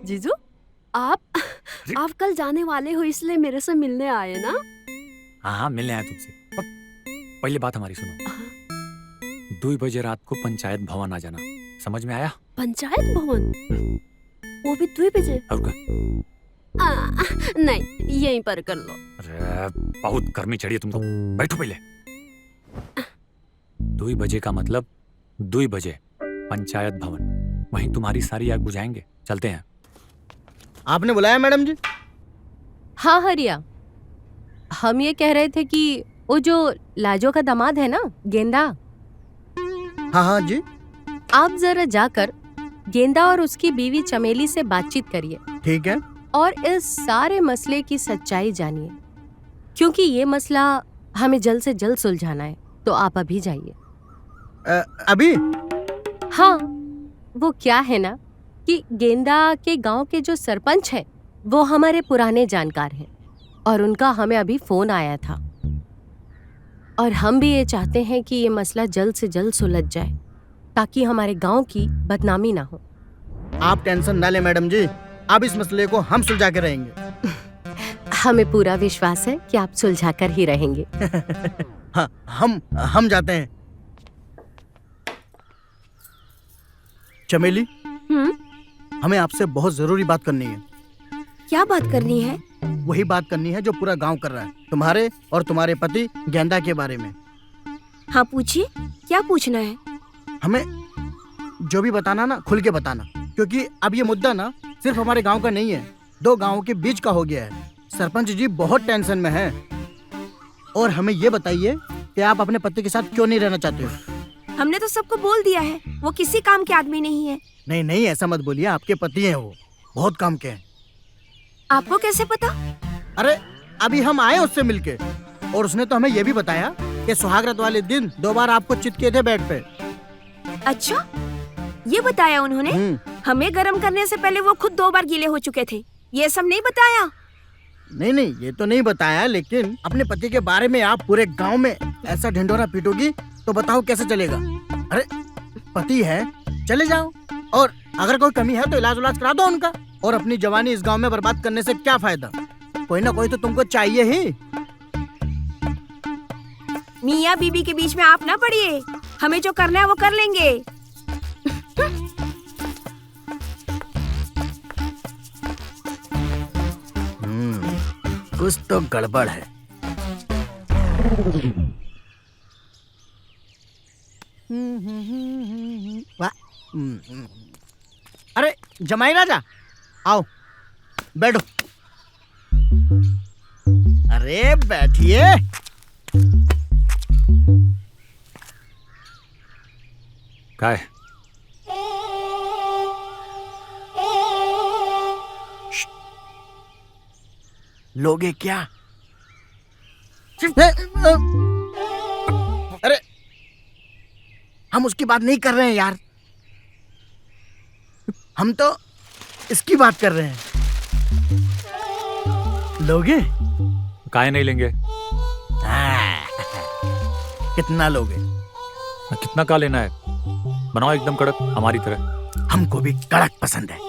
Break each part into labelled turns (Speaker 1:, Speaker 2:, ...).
Speaker 1: जीजू, आप कल जाने वाले हो इसलिए मेरे से मिलने आए ना?
Speaker 2: हाँ, मिलने आया तुमसे। पर पहले बात हमारी सुनो। 2 बजे रात को पंचायत भवन आ जाना, समझ में आया?
Speaker 1: पंचायत भवन? वो भी 2 बजे?
Speaker 2: और क्या?
Speaker 1: नहीं, यहीं पर कर लो।
Speaker 2: अरे बहुत गर्मी चढ़ी है तुमको, बैठो पहले। 2 बजे का मतलब 2 बजे पंचायत भवन, वहीं तुम्हारी सारी आग बुझाएंगे। चलते हैं।
Speaker 3: आपने बुलाया मैडम जी?
Speaker 4: हाँ हरिया, हम ये कह रहे थे कि वो जो लाजो का दामाद है ना, गेंदा।
Speaker 3: हाँ हाँ जी।
Speaker 4: आप जरा जाकर गेंदा और उसकी बीवी चमेली से बातचीत करिए।
Speaker 3: ठीक है।
Speaker 4: और इस सारे मसले की सच्चाई जानिए, क्योंकि ये मसला हमें जल्द से जल्द सुलझाना है। तो आप अभी जाइए।
Speaker 3: अभी?
Speaker 4: हाँ, वो क्या है ना कि गेंदा के गांव के जो सरपंच है वो हमारे पुराने जानकार हैं और उनका हमें अभी फोन आया था, और हम भी ये चाहते हैं कि ये मसला जल्द से जल्द सुलझ जाए ताकि हमारे गांव की बदनामी ना हो।
Speaker 3: आप टेंशन ना ले मैडम जी, अब इस मसले को हम सुलझा के रहेंगे।
Speaker 4: हमें पूरा विश्वास है कि आप सुलझा कर ही रहेंगे।
Speaker 3: हाँ, हम जाते हैं। चमेली, हमें आपसे बहुत जरूरी बात करनी है।
Speaker 1: क्या बात करनी है?
Speaker 3: वही बात करनी है जो पूरा गांव कर रहा है, तुम्हारे और तुम्हारे पति गेंदा के बारे में।
Speaker 1: हाँ पूछिए, क्या पूछना है?
Speaker 3: हमें जो भी बताना ना, खुल के बताना, क्योंकि अब ये मुद्दा ना सिर्फ हमारे गांव का नहीं है, 2 गांवों के बीच का हो गया है। सरपंच जी बहुत टेंशन में हैं, और हमें ये बताइए कि आप अपने पति के साथ क्यों नहीं रहना चाहते हो?
Speaker 1: हमने तो सबको बोल दिया है, वो किसी काम के आदमी नहीं है।
Speaker 3: नहीं नहीं, ऐसा मत बोलिए, आपके पति हैं, वो बहुत काम के हैं।
Speaker 1: आपको कैसे पता?
Speaker 3: अरे अभी हम आए उससे मिलके, और उसने तो हमें ये भी बताया कि सुहागरात वाले दिन 2 बार आपको चित किए थे बेड पे।
Speaker 1: अच्छा, ये बताया उन्होंने? हमें गर्म करने से पहले वो खुद 2 बार गीले हो चुके थे, ये सब नहीं बताया?
Speaker 3: नहीं नहीं, ये तो नहीं बताया, लेकिन अपने पति के बारे में आप पूरे गांव में ऐसा ढिंढोरा पीटोगी तो बताओ कैसे चलेगा? अरे पति है, चले जाओ, और अगर कोई कमी है तो इलाज करा दो उनका, और अपनी जवानी इस गांव में बर्बाद करने से क्या फायदा? कोई ना कोई तो तुमको चाहिए ही।
Speaker 1: मियाँ बीबी के बीच में आप ना पड़िए, हमें जो करना है वो कर लेंगे।
Speaker 3: कुछ तो गड़बड़ है। अरे जमाई राजा, आओ बैठो। अरे बैठिए।
Speaker 2: क्या है?
Speaker 3: लोगे क्या? अरे हम उसकी बात नहीं कर रहे हैं यार, हम तो इसकी बात कर रहे हैं। लोगे?
Speaker 2: काहे नहीं लेंगे?
Speaker 3: कितना लोगे?
Speaker 2: कितना का लेना है? बनाओ एकदम कड़क, हमारी तरह।
Speaker 3: हमको भी कड़क पसंद है।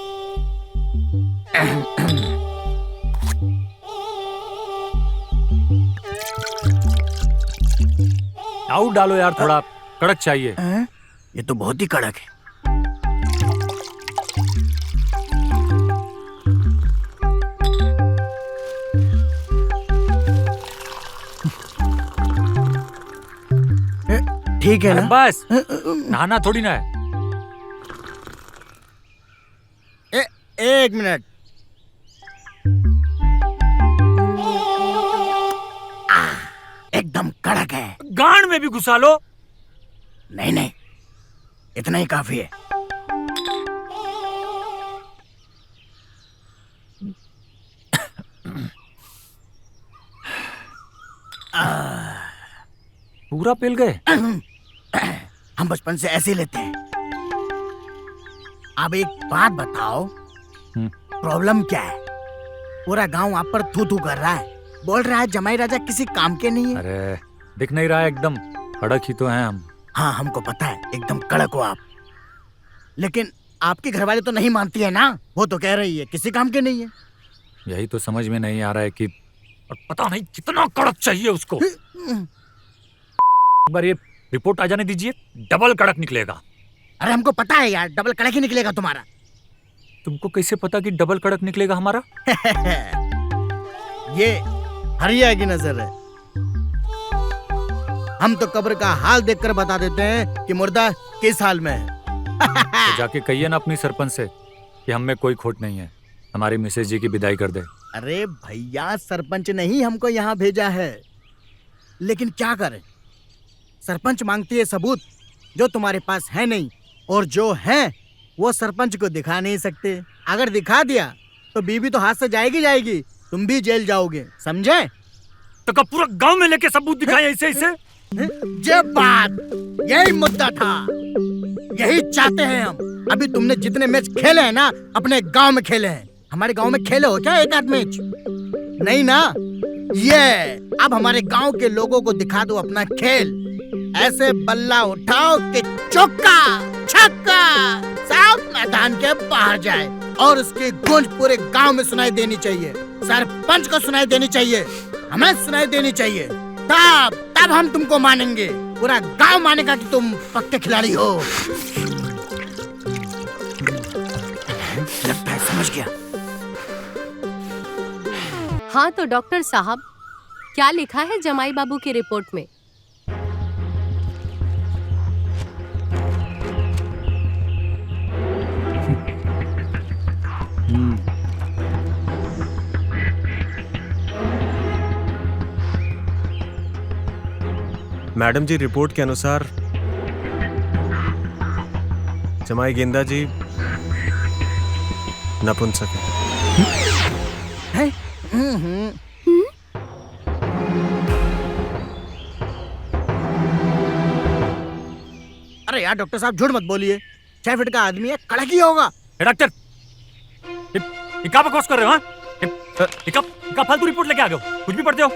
Speaker 2: आउट डालो यार, थोड़ा कड़क चाहिए।
Speaker 3: ये तो बहुत ही कड़क है। ठीक है ना?
Speaker 2: बस नहाना थोड़ी ना है।
Speaker 3: एक मिनट। एकदम कड़क है।
Speaker 2: गांड में भी घुसा लो।
Speaker 3: नहीं नहीं, इतना ही काफी है।
Speaker 2: पूरा पिल गए?
Speaker 3: हम बचपन से ऐसे लेते हैं। अब एक बात बताओ, प्रॉब्लम क्या है? पूरा गांव आप पर थू थू कर रहा है, बोल रहा है जमाई राजा किसी काम के नहीं है।
Speaker 2: अरे दिख नहीं रहा है, एकदम कड़क ही तो हैं हम।
Speaker 3: हाँ हमको पता है, एकदम कड़क हो आप, लेकिन आपकी घरवाली तो नहीं मानती है ना, वो तो कह रही है किसी काम के नहीं है।
Speaker 2: यही तो समझ में नहीं आ रहा है कि और पता नहीं कितना कड़क चाहिए उसको। एक बार ये रिपोर्ट आ जाने दीजिए, डबल कड़क निकलेगा।
Speaker 3: अरे हमको पता है यार, डबल कड़क ही निकलेगा तुम्हारा।
Speaker 2: तुमको कैसे पता कि डबल कड़क निकलेगा हमारा?
Speaker 3: ये हरिया की नजर है। हम तो कब्र का हाल देखकर बता देते हैं कि मुर्दा किस हाल में है।
Speaker 2: तो जाके कहिए ना अपनी सरपंच से कि हम में कोई खोट नहीं है, हमारी मिसेज जी की विदाई कर दे।
Speaker 3: अरे भैया, सरपंच ने ही हमको यहाँ भेजा है, लेकिन क्या करें, सरपंच मांगती है सबूत जो तुम्हारे पास है नहीं, और जो है वो सरपंच को दिखा नहीं सकते। अगर दिखा दिया तो बीवी तो हाथ से जाएगी जाएगी, तुम भी जेल जाओगे, समझे?
Speaker 2: तो कब पूरा गांव में लेके सबूत दिखाए ऐसे ऐसे?
Speaker 3: ये बात, यही मुद्दा था, यही चाहते हैं हम। अभी तुमने जितने मैच खेले हैं ना, अपने गांव में खेले हैं। हमारे गांव में खेले हो क्या एक आध मैच? नहीं ना। ये अब हमारे गांव के लोगों को दिखा दो अपना खेल, ऐसे बल्ला उठाओ कि चौका छक्का सब मैदान के बाहर जाए, और उसकी गूंज पूरे गांव में सुनाई देनी चाहिए, सरपंच को सुनाई देनी चाहिए, हमें सुनाई देनी चाहिए। तब हम तुमको मानेंगे, पूरा गांव मानेगा कि तुम पक्के खिलाड़ी हो। लगता है समझ गया।
Speaker 4: हाँ तो डॉक्टर साहब, क्या लिखा है जमाई बाबू की रिपोर्ट में?
Speaker 5: मैडम जी, रिपोर्ट के अनुसार जमाई गेंदा जी नपुंसक है।
Speaker 3: अरे यार डॉक्टर साहब, झूठ मत बोलिए, 6 फीट का आदमी है, कड़क ही होगा।
Speaker 2: डॉक्टर, ये क्या बकवास कर रहे हो? ये फालतू रिपोर्ट लेके आ गए हो, कुछ भी पढ़ते हो?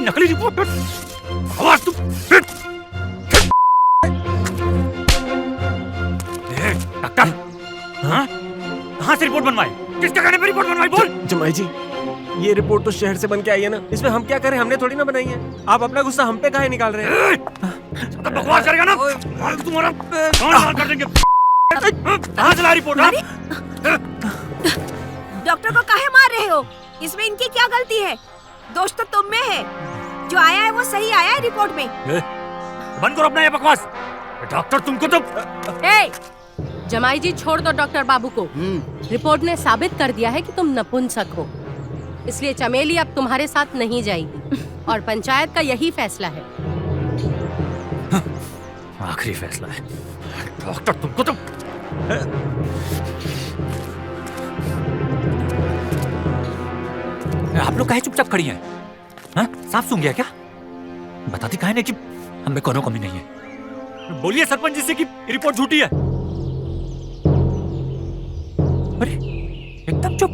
Speaker 2: नकली रिपोर्ट, बकवास तुम। डॉक्टर, हाँ? कहाँ से रिपोर्ट बनवाई? किसके कहने पे रिपोर्ट बनवाई? बोल।
Speaker 5: जमाई जी, ये रिपोर्ट तो शहर से बन के आई है ना, इसमें हम क्या करें, हमने थोड़ी ना बनाई है। आप अपना गुस्सा हम पे काहे निकाल रहे हैं?
Speaker 2: बकवास करेगा ना, तुम्हारा कान कर देंगे। कहाँ से ला रिपोर्ट?
Speaker 1: डॉक्टर को काहे मार रहे हो? इसमें इनकी क्या गलती है? दोष तो तुम में है, जो आया है वो सही आया है रिपोर्ट में।
Speaker 2: बंद करो अपना ये बकवास। डॉक्टर तुमको तो
Speaker 4: जमाई जी छोड़ दो डॉक्टर बाबू को। रिपोर्ट ने साबित कर दिया है कि तुम नपुंसक हो, इसलिए चमेली अब तुम्हारे साथ नहीं जाएगी, और पंचायत का यही फैसला है।
Speaker 2: आखिरी फैसला है। डॉक्टर तुमको तो आप लोग काहे चुपचाप खड़ी हैं? हाँ? साफ सूंघ गया क्या? बताती काहे नहीं कि हमें कोनो कमी नहीं है? बोलिए सरपंच जी से कि रिपोर्ट झूठी है। अरे एकदम चुप,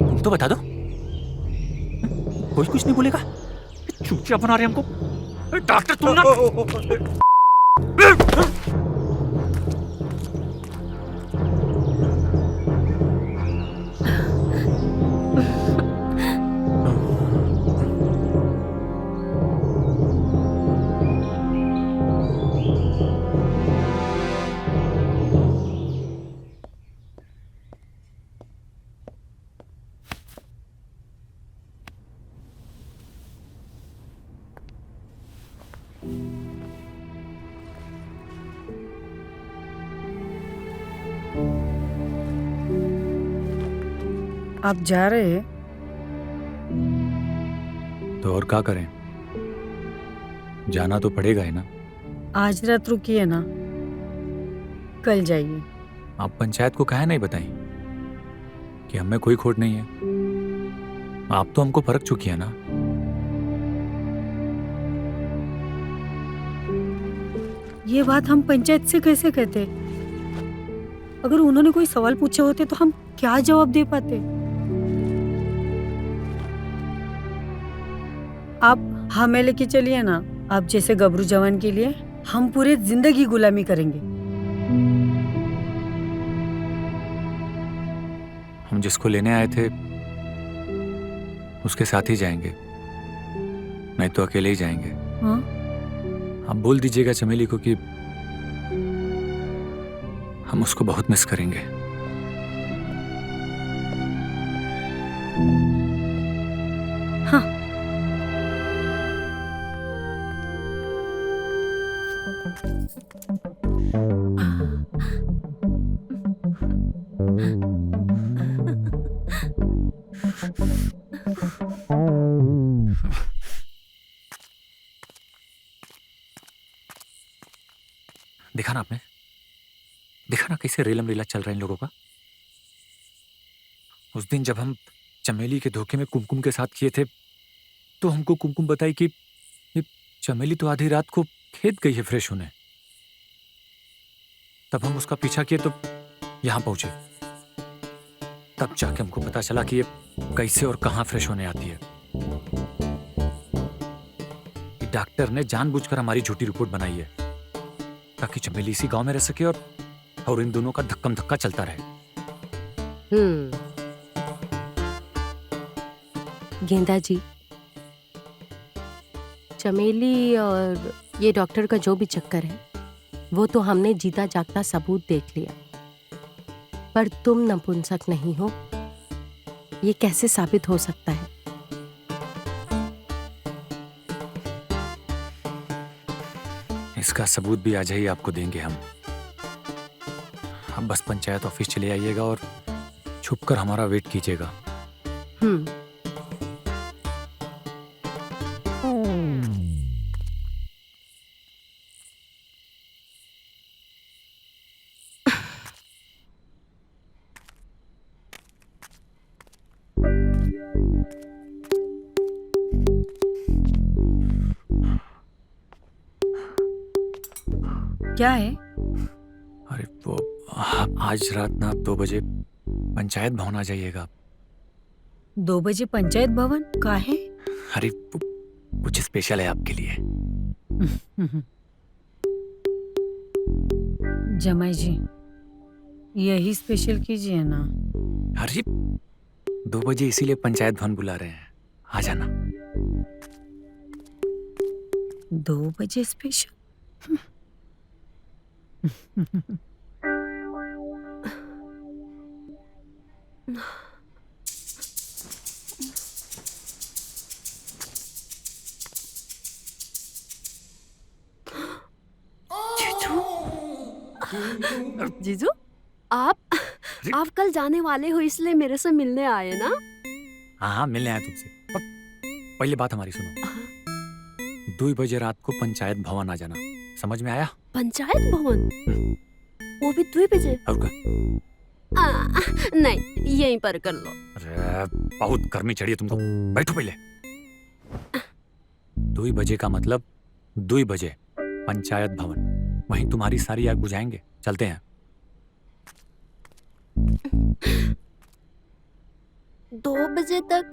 Speaker 2: तुम तो बता दो। कोई कुछ नहीं बोलेगा, चुपचाप बना रहे हमको। डॉक्टर तुम ना
Speaker 6: आप जा रहे हैं?
Speaker 2: तो और क्या करें, जाना तो पड़ेगा ही ना।
Speaker 6: आज रात रुकिए ना, कल जाइए।
Speaker 2: आप पंचायत को काहे नहीं बताएं कि हमें कोई खोट नहीं है? आप तो हमको परख चुकी है ना।
Speaker 6: ये बात हम पंचायत से कैसे कहते? अगर उन्होंने कोई सवाल पूछे होते तो हम क्या जवाब दे पाते? आप हमें लेके चलिए ना। आप जैसे गबरू जवान के लिए हम पूरे जिंदगी गुलामी करेंगे।
Speaker 2: हम जिसको लेने आए थे उसके साथ ही जाएंगे, नहीं तो अकेले ही जाएंगे।
Speaker 6: हाँ?
Speaker 2: आप बोल दीजिएगा चमेली को कि हम उसको बहुत मिस करेंगे।
Speaker 6: हाँ।
Speaker 2: देखा ना आपने, देखा ना कैसे रेलम रेला चल रहा है इन लोगों का। उस दिन जब हम चमेली के धोखे में कुमकुम के साथ किए थे तो हमको कुमकुम बताई कि ये चमेली तो आधी रात को खेत गई है फ्रेश होने। तब हम उसका पीछा किए तो यहां पहुंचे, तब जाके हमको पता चला कि ये कैसे और कहां फ्रेश होने आती है। कि डॉक्टर ने जानबूझकर हमारी झूठी रिपोर्ट बनाई है ताकि चमेली इसी गांव में रह सके और इन दोनों का धक्कम धक्का चलता रहे।
Speaker 4: गेंदा जी, चमेली और ये डॉक्टर का जो भी चक्कर है वो तो हमने जीता जागता सबूत देख लिया, पर तुम नपुंसक नहीं हो ये कैसे साबित हो सकता है?
Speaker 2: इसका सबूत भी आज ही आपको देंगे हम। बस पंचायत ऑफिस चले आइएगा और छुपकर हमारा वेट कीजिएगा।
Speaker 6: क्या है?
Speaker 2: अरे वो आज रात ना 2 बजे पंचायत भवन आ जाइएगा।
Speaker 6: 2 बजे पंचायत भवन का है?
Speaker 2: अरे कुछ स्पेशल है आपके लिए।
Speaker 6: जमाई जी, यही स्पेशल कीजिए ना।
Speaker 2: अरे 2 बजे इसीलिए पंचायत भवन बुला रहे हैं, आ जाना।
Speaker 6: 2 बजे स्पेशल?
Speaker 1: जीजू, आप कल जाने वाले हो इसलिए मेरे से मिलने आए ना?
Speaker 2: हाँ, मिलने आया तुमसे। पर पहले बात हमारी सुनो। 2 बजे रात को पंचायत भवन आ जाना, समझ में आया?
Speaker 1: पंचायत भवन? वो भी 2 बजे?
Speaker 2: और क्या?
Speaker 1: नहीं, यहीं पर कर लो।
Speaker 2: अरे बहुत गर्मी चढ़ी है तुमको, बैठो पहले। 2 बजे का मतलब 2 बजे पंचायत भवन, वहीं तुम्हारी सारी आग बुझाएंगे। चलते हैं।
Speaker 1: 2 बजे तक?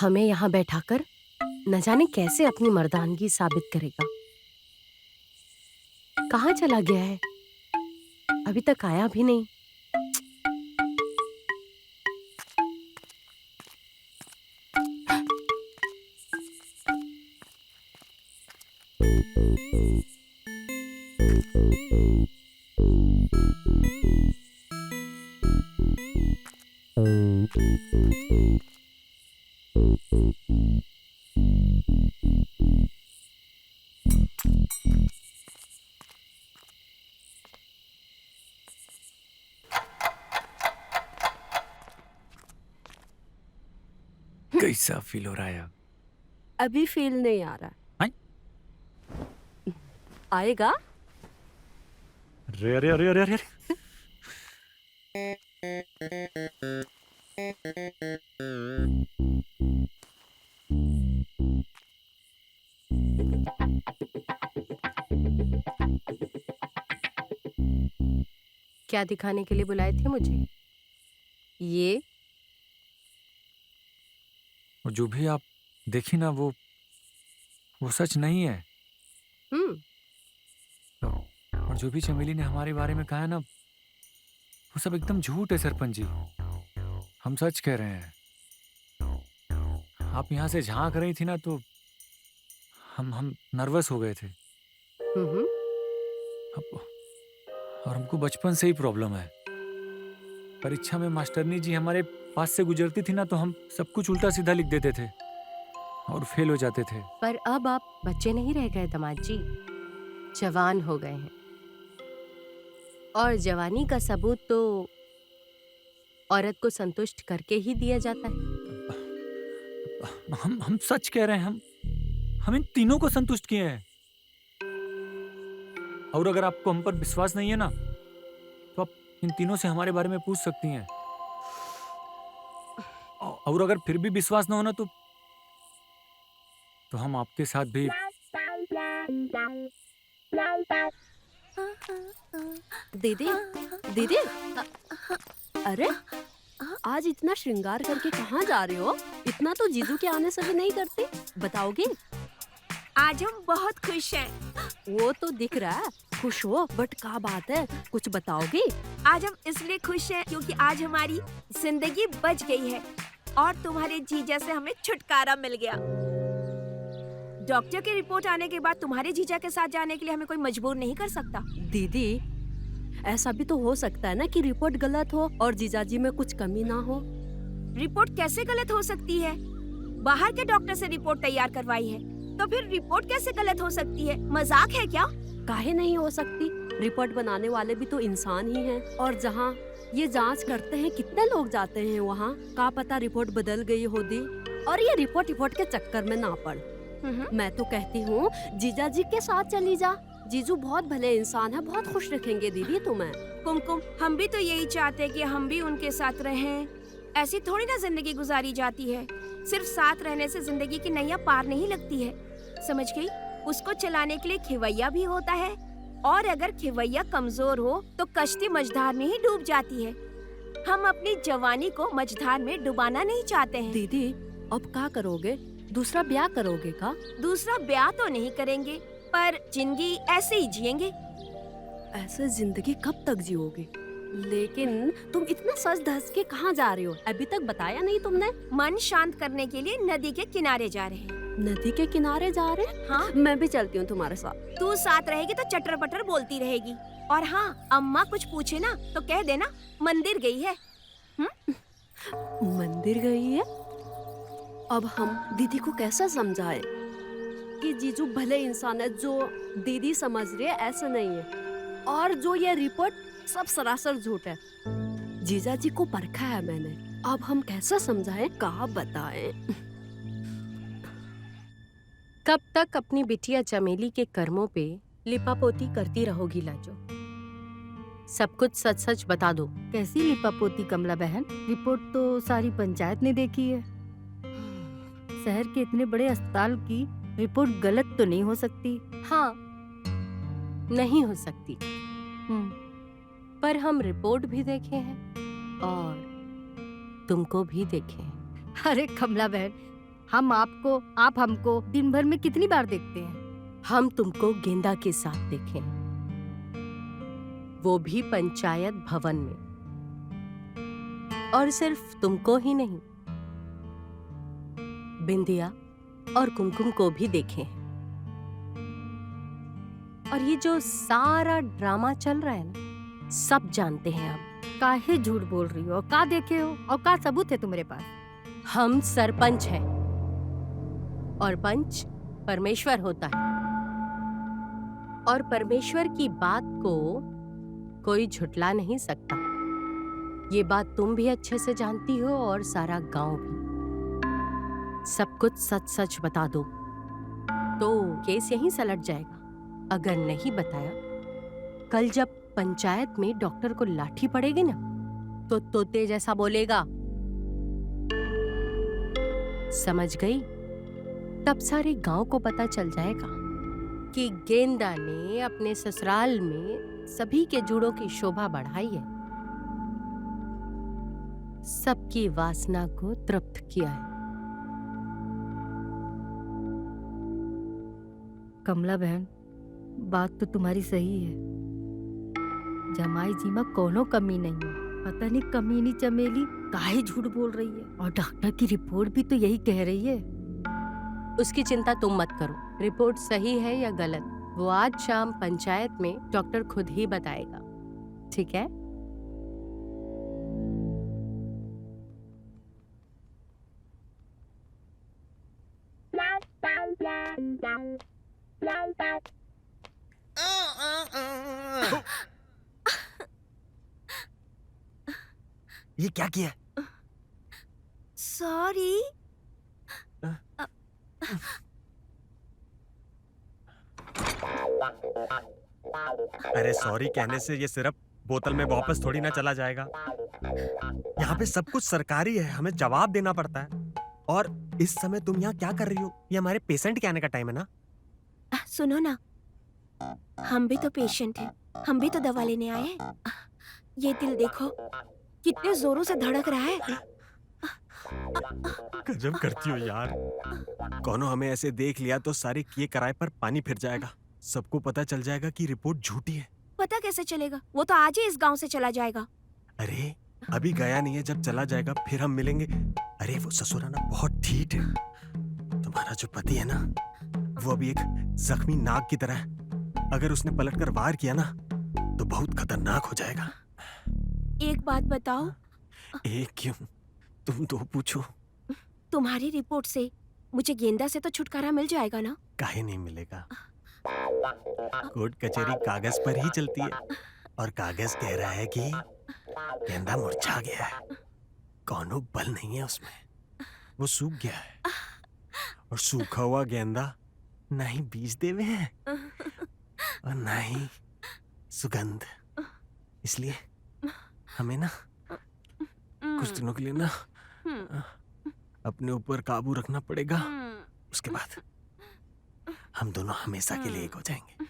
Speaker 4: हमें यहाँ बैठाकर न जाने कैसे अपनी मर्दानगी साबित करेगा। कहाँ चला गया है? अभी तक आया भी नहीं।
Speaker 2: कैसा फील हो रहा है अब?
Speaker 1: अभी फील नहीं आ रहा।
Speaker 2: हैं?
Speaker 1: आएगा?
Speaker 2: अरे अरे अरे अरे अरे
Speaker 4: क्या दिखाने के लिए बुलाए थे मुझे? ये
Speaker 2: और जो भी आप देखी ना वो सच नहीं है। और जो भी चमेली ने हमारे बारे में कहा है ना वो सब एकदम झूठ है सरपंच जी। हम सच कह रहे हैं। आप यहाँ से झांक रही थी ना तो हम नर्वस हो गए थे। और हमको बचपन से ही प्रॉब्लम है। परीक्षा में मास्टरनी जी हमारे पास से गुजरती थी ना तो हम सब कुछ उल्टा सीधा लिख देते थे और फेल हो जाते थे।
Speaker 4: पर अब आप बच्चे नहीं रह गए दामाद जी, जवान हो गए हैं। और जवानी का सबूत तो औरत को संतुष्ट करके ही दिया जाता है।
Speaker 2: हम सच कह रहे हैं। हम इन तीनों को संतुष्ट किए हैं। और अगर आपको हम पर विश्वास नहीं है ना तो आप इन तीनों से हमारे बारे में पूछ सकती हैं। और अगर फिर भी विश्वास ना हो ना तो हम आपके साथ भी।
Speaker 7: दीदी दीदी अरे आज इतना श्रृंगार करके कहाँ जा रहे हो? इतना तो जीजू के आने से भी नहीं करती। बताओगे?
Speaker 1: आज हम बहुत खुश हैं।
Speaker 7: वो तो दिख रहा है खुश हो, बट क्या बात है, कुछ बताओगे?
Speaker 1: आज हम इसलिए खुश हैं क्योंकि आज हमारी जिंदगी बच गई है और तुम्हारे जीजा से हमें छुटकारा मिल गया। डॉक्टर की रिपोर्ट आने के बाद तुम्हारे जीजा के साथ जाने के लिए हमें कोई मजबूर नहीं कर सकता।
Speaker 7: दीदी ऐसा भी तो हो सकता है ना कि रिपोर्ट गलत हो और जीजाजी में कुछ कमी ना हो।
Speaker 1: रिपोर्ट कैसे गलत हो सकती है? बाहर के डॉक्टर से रिपोर्ट तैयार करवाई है तो फिर रिपोर्ट कैसे गलत हो सकती है? मजाक है क्या?
Speaker 7: काहे नहीं हो सकती? रिपोर्ट बनाने वाले भी तो इंसान ही हैं। और जहाँ ये जांच करते हैं कितने लोग जाते हैं वहाँ, का पता रिपोर्ट बदल गई हो दी और ये रिपोर्ट के चक्कर में ना पड़। मैं तो कहती हूँ जीजा जी के साथ चली जा। जीजू बहुत भले इंसान है, बहुत खुश रखेंगे दीदी तुम्हें।
Speaker 1: कुमकुम, हम भी तो यही चाहते हैं कि हम भी उनके साथ रहें। ऐसी थोड़ी ना जिंदगी गुजारी जाती है। सिर्फ साथ रहने से जिंदगी की नैया पार नहीं लगती है, समझ गई? उसको चलाने के लिए खिवैया भी होता है और अगर खिवैया कमजोर हो तो कश्ती मझधार में ही डूब जाती है। हम अपनी जवानी को मझधार में डुबाना नहीं चाहते हैं।
Speaker 7: दीदी अब क्या करोगे? दूसरा ब्याह करोगे का?
Speaker 1: दूसरा ब्याह तो नहीं करेंगे पर जिंदगी ऐसे ही जिएंगे।
Speaker 7: ऐसे जिंदगी कब तक जियोगे? लेकिन तुम इतना सज धस के कहाँ जा रहे हो? अभी तक बताया नहीं तुमने।
Speaker 1: मन शांत करने के लिए नदी के किनारे जा रहे हैं।
Speaker 7: नदी के किनारे जा रहे हैं?
Speaker 1: हाँ,
Speaker 7: मैं भी चलती हूँ तुम्हारे साथ।
Speaker 1: तू साथ रहेगी तो चटर पटर बोलती रहेगी। और हाँ, अम्मा कुछ पूछे ना तो कह देना मंदिर गई है।
Speaker 7: मंदिर गई है? अब हम दीदी को कैसे समझाए कि जीजू भले इंसान है, जो दीदी समझ रही है ऐसा नहीं है, और जो ये रिपोर्ट सब सरासर झूठ है। जीजा जी को परखा है मैंने। अब हम कैसे समझाएं, कहाँ बताएं?
Speaker 4: कब तक अपनी बिटिया चमेली के कर्मों पे लिपापोती करती रहोगी लाजो? सब कुछ सच सच बता दो।
Speaker 8: कैसी लिपापोती कमला बहन? रिपोर्ट तो सारी पंचायत ने देखी है। शहर के इतने बड़े अस्पताल की रिपोर्ट गलत तो नहीं हो सकती।
Speaker 4: हाँ, नहीं हो सकती। पर हम रिपोर्ट भी देखे हैं और तुमको भी देखे हैं।
Speaker 8: अरे कमला बहन, हम आपको, आप हमको दिन भर में कितनी बार देखते हैं?
Speaker 4: हम तुमको गेंदा के साथ देखे हैं, वो भी पंचायत भवन में। और सिर्फ तुमको ही नहीं, बिंदिया और कुमकुम को भी देखे हैं। और ये जो सारा ड्रामा चल रहा है ना, सब जानते हैं हम।
Speaker 8: काहे झूठ बोल रही हो? का देखे हो और का सबूत है तुम्हारे पास?
Speaker 4: हम सरपंच हैं और पंच परमेश्वर होता है, और परमेश्वर की बात को कोई झुठला नहीं सकता। ये बात तुम भी अच्छे से जानती हो और सारा गांव भी। सब कुछ सच सच बता दो तो केस यहीं सलट जाएगा। अगर नहीं बताया, कल जब पंचायत में डॉक्टर को लाठी पड़ेगी ना तो तोते जैसा बोलेगा। समझ गई? तब सारे गांव को पता चल जाएगा कि गेंदा ने अपने ससुराल में सभी के जुड़ों की शोभा बढ़ाई है। सबकी वासना को तृप्त किया है।
Speaker 8: कमला बहन, बात तो तुम्हारी सही है। जमाई जी में कोनो कमी नहीं है। पता नहीं कमीनी चमेली काहे झूठ बोल रही है, और डॉक्टर की रिपोर्ट भी तो यही कह रही है।
Speaker 4: उसकी चिंता तुम मत करो। रिपोर्ट सही है या गलत, वो आज शाम पंचायत में डॉक्टर खुद ही बताएगा। ठीक है?
Speaker 3: ये क्या किया?
Speaker 1: सॉरी।
Speaker 5: अरे सॉरी कहने से ये सिर्फ बोतल में वापस थोड़ी ना चला जाएगा। यहाँ पे सब कुछ सरकारी है, हमें जवाब देना पड़ता है। और इस समय तुम यहाँ क्या कर रही हो? ये हमारे पेशेंट के आने का टाइम है ना।
Speaker 1: सुनो ना, हम भी तो पेशेंट हैं, हम भी तो दवा लेने आए हैं। ये दिल देखो कितने जोरों से धड़क रहा है।
Speaker 5: गजब करती हो यार। कौनो हमें ऐसे देख लिया तो सारे किए कराए पर पानी फिर जाएगा। सबको पता चल जाएगा कि रिपोर्ट झूठी है।
Speaker 1: पता कैसे चलेगा? वो तो आज ही इस गांव से चला जाएगा।
Speaker 5: अरे अभी गया नहीं है, जब चला जाएगा फिर हम मिलेंगे। अरे वो ससुराना बहुत ठीक है। तुम्हारा जो पति है ना, वो अभी एक जख्मी नाग की तरह है। अगर उसने पलटकर वार किया ना तो बहुत खतरनाक हो जाएगा।
Speaker 1: एक बात बताओ।
Speaker 5: एक क्यों, तुम दो पूछो।
Speaker 1: तुम्हारी रिपोर्ट से मुझे गेंदा से तो छुटकारा मिल जाएगा ना?
Speaker 5: काहे नहीं मिलेगा? कोर्ट कचहरी कागज पर ही चलती है, और कागज कह रहा है कि गेंदा मुरझा गया है। कौनो बल नहीं है उसमें, वो सूख गया है। और सूखा हुआ गेंदा ना ही बीज देवे हैं और ना ही सुगंध। इसलिए हमें ना कुछ दिनों के लिए ना अपने ऊपर काबू रखना पड़ेगा। उसके बाद हम दोनों हमेशा के लिए एक हो जाएंगे।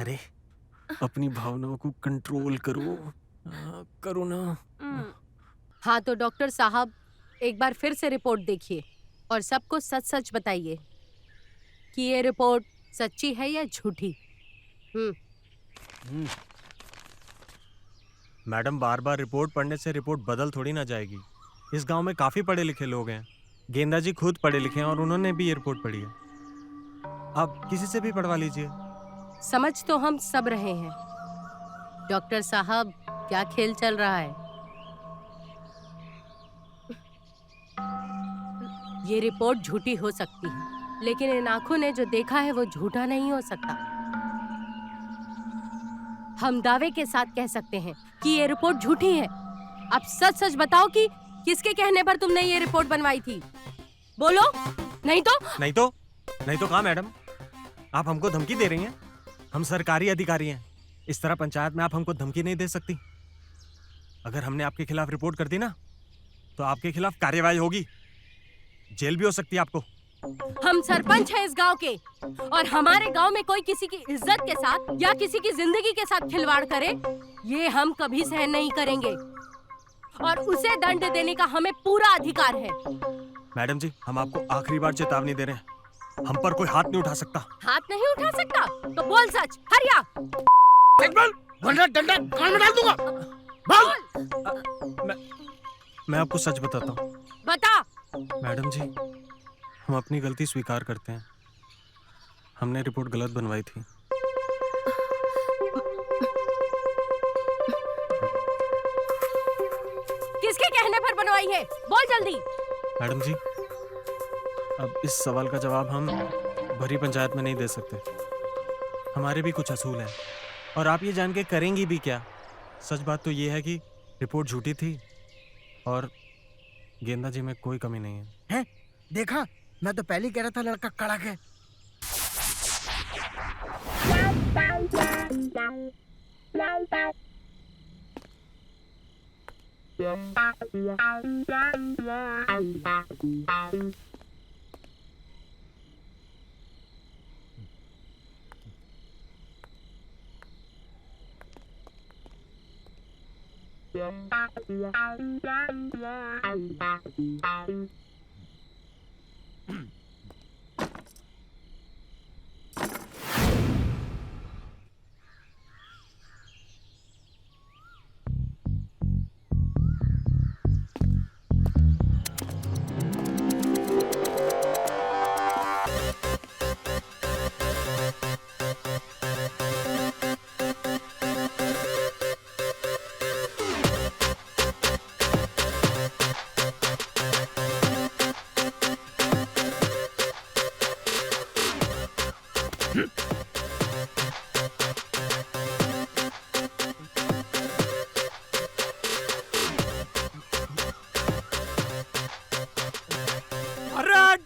Speaker 5: अरे अपनी भावनाओं को कंट्रोल करो, करो ना।
Speaker 4: हाँ तो डॉक्टर साहब, एक बार फिर से रिपोर्ट देखिए और सबको सच सच बताइए कि ये रिपोर्ट सच्ची है या झूठी।
Speaker 5: मैडम, बार बार रिपोर्ट पढ़ने से रिपोर्ट बदल थोड़ी ना जाएगी। इस गांव में काफी पढ़े लिखे लोग हैं। गेंदा जी खुद पढ़े लिखे हैं और उन्होंने भी ये रिपोर्ट पढ़ी है। आप किसी से भी पढ़वा लीजिए।
Speaker 4: समझ तो हम सब रहे हैं। डॉक्टर साहब, क्या खेल चल रहा है? ये रिपोर्ट झूठी हो सकती है, लेकिन इन आंखों ने जो देखा है वो झूठा नहीं हो सकता। हम दावे के साथ कह सकते हैं कि ये रिपोर्ट झूठी है। अब सच सच बताओ कि किसके कहने पर तुमने ये रिपोर्ट बनवाई थी? बोलो, नहीं तो कहाँ मैडम? आप हमको धमकी दे रही हैं? हम सरकारी अधिकारी हैं। इस तरह पंचायत में आप हमको धमकी नहीं दे सकती। अगर हमने आपके खिलाफ रिपोर्ट कर दी ना तो आपके खिलाफ कार्यवाही होगी, जेल भी हो सकती है आपको। हम सरपंच हैं इस गांव के, और हमारे गांव में कोई किसी की इज्जत के साथ या किसी की जिंदगी के साथ खिलवाड़ करे, ये हम कभी सहन नहीं करेंगे, और उसे दंड देने का हमें पूरा अधिकार है।
Speaker 5: मैडम जी, हम आपको आखिरी बार चेतावनी दे रहे हैं, हम पर कोई हाथ नहीं उठा सकता।
Speaker 4: हाथ नहीं उठा सकता तो बोल सच। हरिया,
Speaker 3: डंडा कान में डाल दूंगा।
Speaker 5: मैं आपको सच बताता हूँ।
Speaker 4: बता।
Speaker 5: मैडम जी, हम अपनी गलती स्वीकार करते हैं। हमने रिपोर्ट गलत बनवाई थी।
Speaker 4: किसके कहने पर बनवाई है? बोल जल्दी।
Speaker 5: मैडम जी, अब इस सवाल का जवाब हम भरी पंचायत में नहीं दे सकते। हमारे भी कुछ असूल हैं, और आप ये जान के करेंगी भी क्या। सच बात तो ये है कि रिपोर्ट झूठी थी और गेंदा जी में कोई कमी नहीं है।
Speaker 3: हैं? देखा, मैं तो पहले ही कह रहा था लड़का कड़क है।
Speaker 2: अरे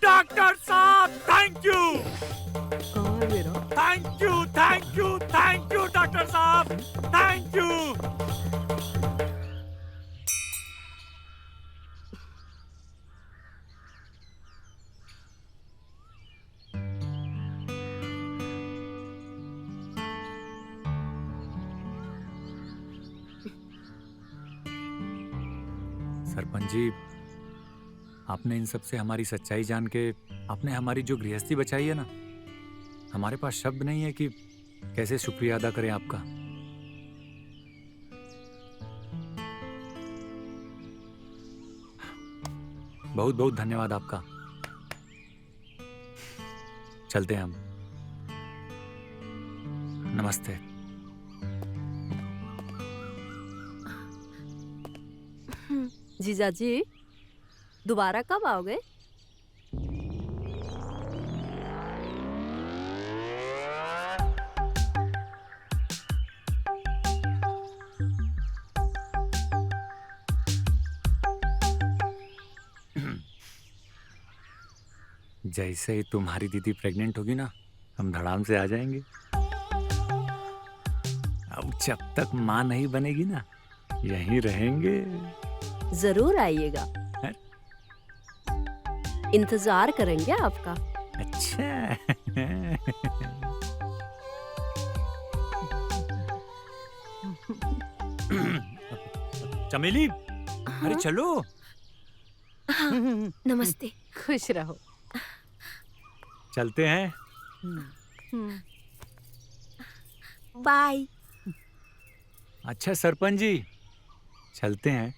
Speaker 2: डॉक्टर साहब, थैंक यू
Speaker 7: कहाँ है मेरा?
Speaker 2: Thank you thank you thank you doctor साहब, थैंक यू। सरपंच जी, आपने इन सब से हमारी सच्चाई जान के आपने हमारी जो गृहस्थी बचाई है ना, हमारे पास शब्द नहीं है कि कैसे शुक्रिया अदा करें आपका। बहुत बहुत धन्यवाद आपका। चलते हैं हम। नमस्ते।
Speaker 7: जीजा जी, दोबारा कब आओगे?
Speaker 2: जैसे ही तुम्हारी दीदी प्रेग्नेंट होगी ना, हम धड़ाम से आ जाएंगे। अब जब तक माँ नहीं बनेगी ना, यहीं रहेंगे।
Speaker 7: जरूर आइएगा,
Speaker 2: हैं?
Speaker 7: इंतजार करेंगे आपका।
Speaker 2: अच्छा। चमेली, अरे चलो।
Speaker 1: नमस्ते।
Speaker 4: खुश रहो।
Speaker 2: चलते हैं।
Speaker 1: बाय।
Speaker 2: अच्छा सरपंच जी, चलते हैं।